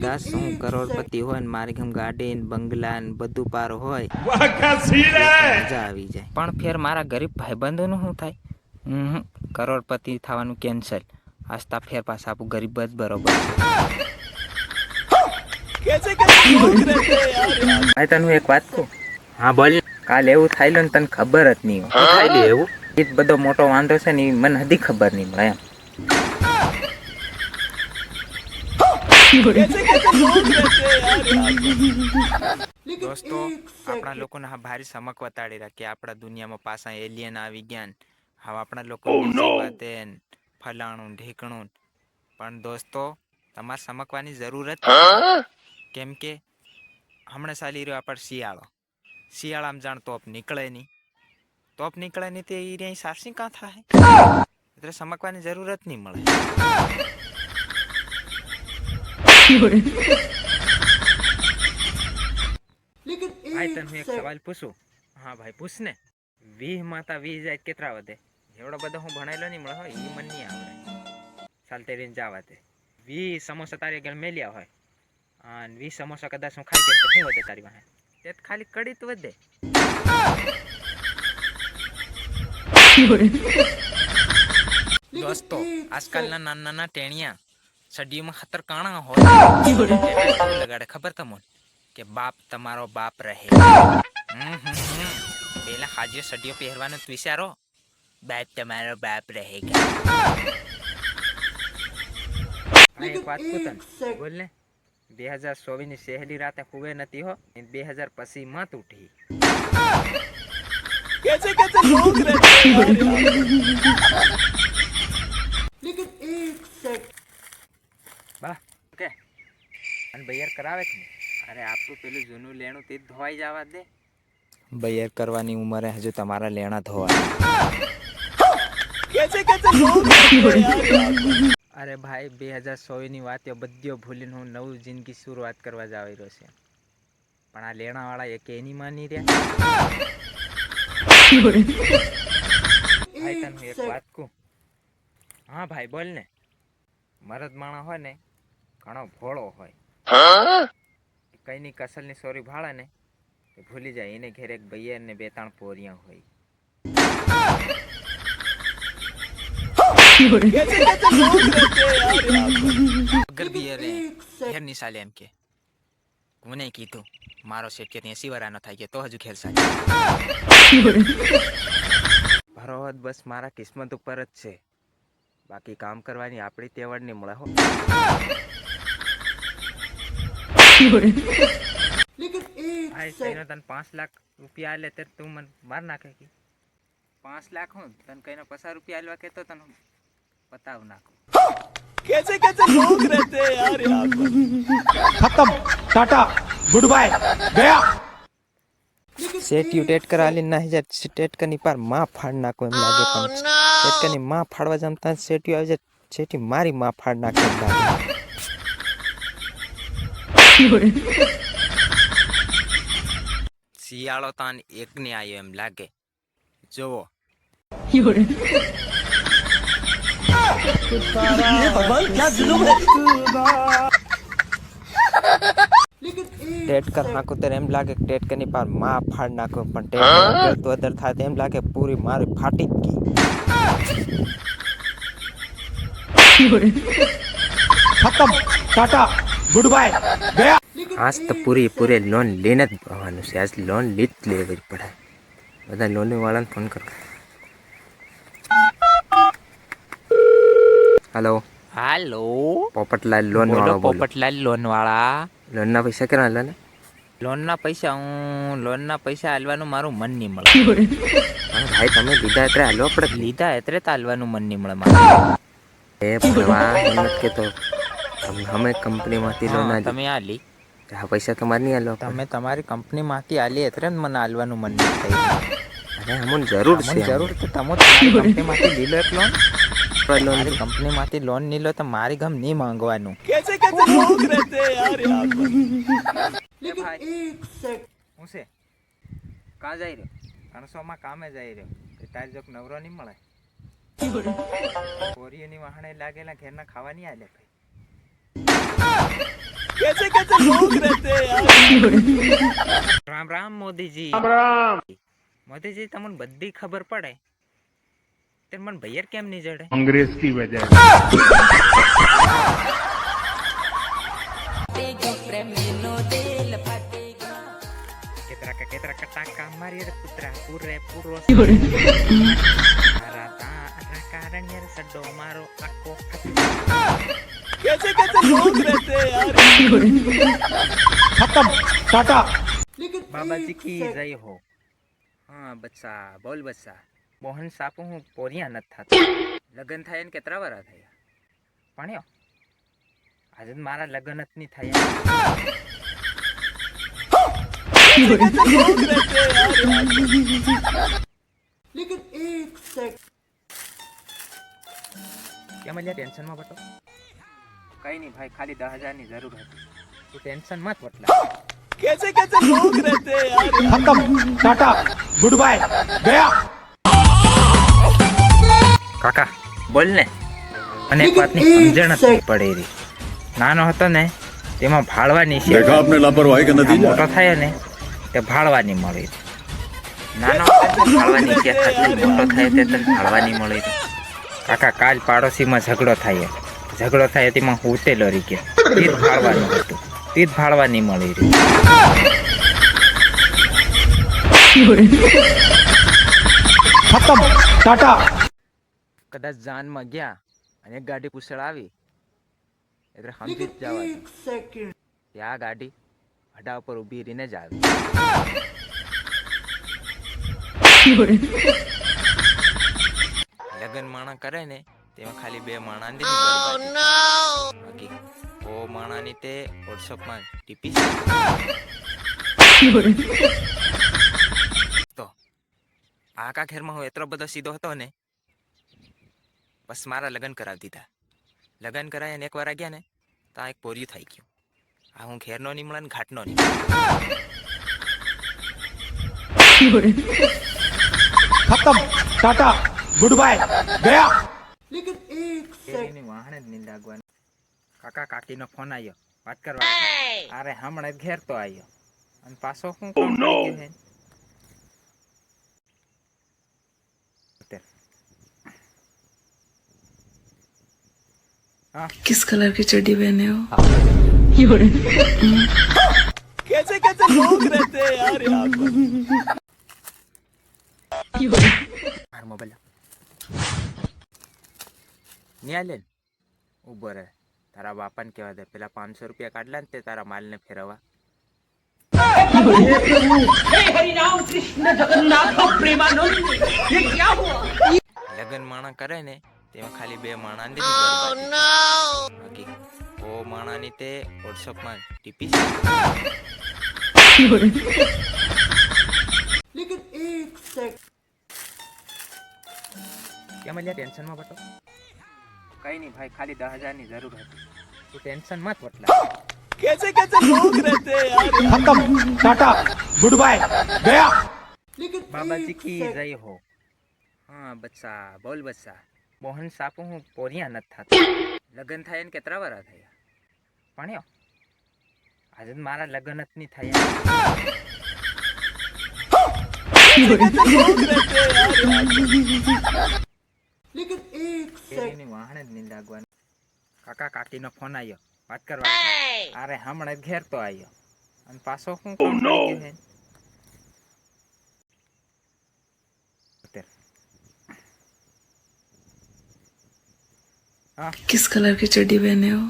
દસ હું કરોડપતિ હોય ને મારી ઘમ ગાડી ને બંગલા ને બધું પાર હોય મજા આવી જાય. પણ ફેર મારા ગરીબ ભાઈબંધોનું શું થાય? કરોડપતિ થવાનું કેન્સલ. આસ્તા ફેર પાછા આપણું ગરીબ જ બરોબર છે. તને એક વાત કહું? હા બોલ. કાલ એવું થાય ને તને ખબર જ નહીં હોય. થાય એવું એ બધો મોટો વાંધો છે ને મને હજી ખબર નહીં મળે એમ. દોસ્તો આપણા લોકોને હા ભારી સમક વતાડી રાખી આપણા દુનિયામાં પાછા એલિયન આવી ગયા. હવે આપણા લોકો વાતે ફલાણું ઢીકણું. પણ દોસ્તો તમારે સમકવાની જરૂરત કેમ કે હમણાં ચાલી રહ્યો આપણે શિયાળામાં જાણ તોપ નીકળે નહીં. તોપ નીકળે નહીં તે એ સારસી કાં થાય એટલે સમકવાની જરૂરત નહીં મળે. ભાઈ તને એક સવાલ પૂછું? હા ભાઈ પૂછ ને. 20 માતા 20 જાય કેટલા વધે? એવડો બધો હું ભણેલો નહીં મળે હોય એ મને નહીં આવડે. ચાલતે રહીને જવા દે. 20 સમોસા તારી આગળ મેલ્યા હોય અને 20 સમોસા કદાચ હું ખાઈ ગયો તો શું વધે તારી પાસે? તે ખાલી કડી જ વધે. દોસ્તો આજકાલના નાના નાના ટેણિયા સડીઓમાં ખતર કાણા હોય લગાડે ખબર તમને કે બાપ તમારો બાપ રહે. પેલા હાજીઓ સડીઓ પહેરવાનું વિચારો, બાપ તમારો બાપ રહેગા. એક વાત પૂછન બોલ ને. 2024 ની સહેલી રાતે હુવે નથી હો. 2000 પછી મત ઉઠી. कैसे कैसे लोग रहते हैं लेकिन एक सेकंड બા કે અને બૈયર કરાવે છે. અરે આપણું પેલું જૂનું લેણું તે ધોવાઈ જવા દે. બૈયર કરવાની ઉંમરે હજુ તમારા લેણા ધોવા. कैसे कैसे लोग અરે ભાઈ 2024 ની વાત બધીઓ ભૂલીને હું નવું જિંદગી શરૂઆત કરવા જઈ રહ્યો છે. પણ આ લેણા વાળા એક એની માની રહ્યા. ભાઈ તને એક વાત કહું? હા ભાઈ બોલ ને. મરદ માણા હોય ને ઘણો ભોળો હોય. કઈ ની કસલ ની સોરી ભાળે ને ભૂલી જાય એને ઘેર એક બૈયર ને 2-3 પોરિયા હોય. ઘેર ની સાલે એમ કે કોને કીધું મારો શેઠ કે 80 વર્ષ નો થાય કે તો હજુ ખેલ સાચે. ભરોહત બસ મારા કિસ્મત ઉપર જ છે. બાકી કામ કરવાની આપણી તેવડ નહીં મળે હો. ભાઈ તને 5 લાખ રૂપિયા આલે તે તું મને માર નાખે કે 5 લાખ હું તને કઈને 50 રૂપિયા આલવા કે તો તને બતાવ નાખું. कैसे कैसे लोग रहते हैं यार यहाँ पर. खत्म टाटा गुड बाय गया. सेटियो टेट करा ली नहीं जा टेट कनी पर मां फाड़ नाखो એમ લાગે. પણ ટેટ કની માं ફાડવા જમતા સેટિયો આવી જાય સેટી મારી માं ફાડ નાખે એમ લાગે. શિયાળો તાન એક ને આયો એમ લાગે. જોવો ટેટ કર નાખો ત્યારે એમ લાગે ટેટ કની પાર માં ફાડ નાખો. પણ ટેટ તો અદર થાય એમ લાગે પૂરી મારી ફાટી જ ગઈ. ખતમ ટાટા ગુડ બાય ગયા. આજ તો પૂરે લોન લઈને જ ભરવાનું છે. આજ લોન લીધ લેવી પડે. બધા લોન વાળાને ફોન કર. હેલો હાલો પોપટલાલ લોન વાળો. પોપટલાલ લોન વાળા. લોન ના પૈસા કેટલા આલ્યા ને? લોન ના પૈસા આલવાનું મારું મન નહીં મળે. ભાઈ તમે લીધા એટલે આલો પડે. લીધા એટલે તો આલવાનું મન નહીં મળે મારે. એ ભણવા હિંમત કે તો અમે કંપનીમાંથી લોન આલી. તમે આલી આ પૈસા તમારે નહીં આલો. તમે તમારી કંપનીમાંથી આલી એટલે મને આલવાનું મન નહીં થાય. અરે અમને જરૂર છે. જરૂર તો તમે તમારી કંપનીમાંથી લીલો એક લોન. મારી કંપનીમાંથી લોન નહીં લો તો મારી ગમ નહીં માંગવાનું. कैसे कैसे लोग रहते हैं यार यहाँ पर. लेकिन एक सेकंड હું છે કા જઈ રહ્યો? 300 માં કામે જઈ રહ્યો. તારી જોક નવરો નહીં મળે. પોરીઓની વાહણે લાગેલા ઘેરના ખાવા નહીં આલે ભાઈ. રામ રામ મોદીજી. મોદીજી તમને બધી ખબર પડે તે મને ભૈયર કેમ નહીં જડે? अंग्रेज की वजह કેતરા કટાકા મારી રે પુત્રા પૂરે પૂરો તારા તારા કારણ યાર સડો મારો આખો खत्म टाटा બાબાજી કી જય હો. હા બચ્ચા બોલ બચ્ચા. મોહન સાપુ હું પોરિયા નથી થતા. લગન થાય ને કેટલા વાર થયા ભણ્યો? આજે તો મારા લગન જ નહીં થયા. लेकिन एक सेकंड કેમ અલ્યા ટેન્શનમાં બતો? કઈ નહીં ભાઈ, ખાલી 10,000 ની જરૂર હતી. તું ટેન્શન મત વટલા. खत्म टाटा गुड बाय गया કાકા બોલ ને. અને એક વાતની સમજણ જ નહીં પડે રહી. નાનો હતો ને તેમાં ભાળવાની છે. देखा आपने लापरवाही का नतीजा મોટો થાય ને તે ભાળવાની મળી. નાનો હતો ને ભાળવાની છે, મોટો થાય તે તને ભાળવાની મળી. કાકા કાલ પાડોશીમાં ઝઘડો થાય તેમાં હું ઉતેલો રહી ગયો. તે જ ભાળવાનું હતું, તે જ ભાળવાની મળી રહી. खत्म टाटा કદાચ જાનમાં ગયા અને એક ગાડી પૂછડ આવી એટલે સમજી જ જવા. एक सेकंड ત્યાં ગાડી હડા ઉપર ઊભી રહીને જ આવી. લગન માણા કરે ને તેમાં ખાલી 2 માણાની બાકી ઓ માણાની તે વોટ્સઅપમાં ટીપી તો આકા ઘેરમાં હું એટલો બધો સીધો હતો ને બસ મારા લગન કરાવી દીધા. લગન કરાય અને એકવાર ગયા ને તો આ એક પોરિયું થઈ ગયું. આ હું ઘેરનો નહીં મળે ને ઘાટનો નહીં. खत्म टाटा गुड बाय गया लेकिन एक सेकंड એની વાહણે જ નહીં લાગવાની. કાકા કાકીનો ફોન આવ્યો, વાત કરવા. અરે હમણાં જ ઘેર તો આવ્યો અને પાછો હું કામ કરી ગયો હે. किस कलर की चड्डी पहने हो? મારો મોબાઈલ નહીં આલે ને ઉભો રહે. તારા બાપાને કહેવા દે પેલા 500 રૂપિયા કાઢલા ને તે તારા માલને ફેરવવા. લગન માણા કરે ને તેમાં ખાલી 2 માણાની બાકી ઓ માણાની તે વોટ્સઅપમાં ટીપી लेकिन एक सेकंड કેમ અલ્યા ટેન્શનમાં બતો? કઈ નહીં ભાઈ, ખાલી 10,000 ની જરૂર હતી. તું ટેન્શન મત વટલા. खत्म टाटा गुड बाय गया लेकिन બાબાજી एक કી सेकंड જય હો. હા બચ્ચા બોલ બચ્ચા. મોહન સાપુ હું પોરિયા નથી થતા. લગન થાય ને કેટલા વાર થયા ભણ્યો? આજે તો મારા લગન જ નહીં થયા. लेकिन एक सेकंड એની વાહણે જ નહીં લાગવાની. કાકા કાકીનો ફોન આવ્યો, વાત કરવા. અરે હમણાં જ ઘેર તો આવ્યો અને પાછો હું કામ કરી ગયો હે. किस कलर की चड्डी पहने हो?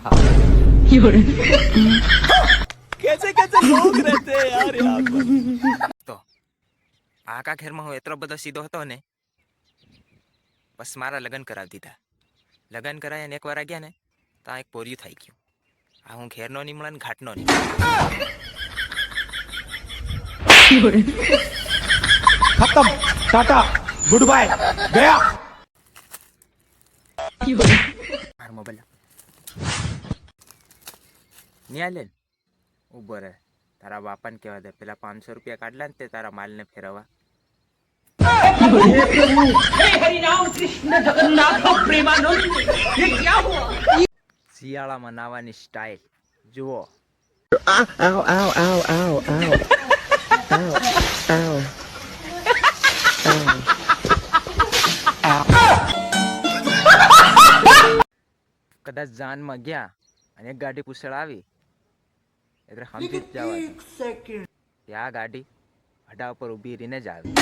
તો આકા ઘેરમાં હું એટલો બધો સીધો હતો ને બસ મારા લગન કરાવી દીધા. લગન કરાય અને એકવાર ગયા ને તો આ એક પોરિયું થઈ ગયું. આ હું ઘેરનો નહીં મળે ને ઘાટનો નહીં. खत्म टाटा गुड बाय गया મારો મોબાઈલ નહીં આલે ને ઉભો રહે. તારા બાપાને કહેવા દે પેલા 500 રૂપિયા કાઢલા ને તે તારા માલને ફેરવવા. શિયાળામાં નાવાની સ્ટાઇલ જુઓ. કદાચ જાનમાં ગયા અને એક ગાડી પૂછડ આવી એટલે સમજી જ જવા एक सेकंड કે આ ગાડી હડા ઉપર ઊભી રહીને જ આવી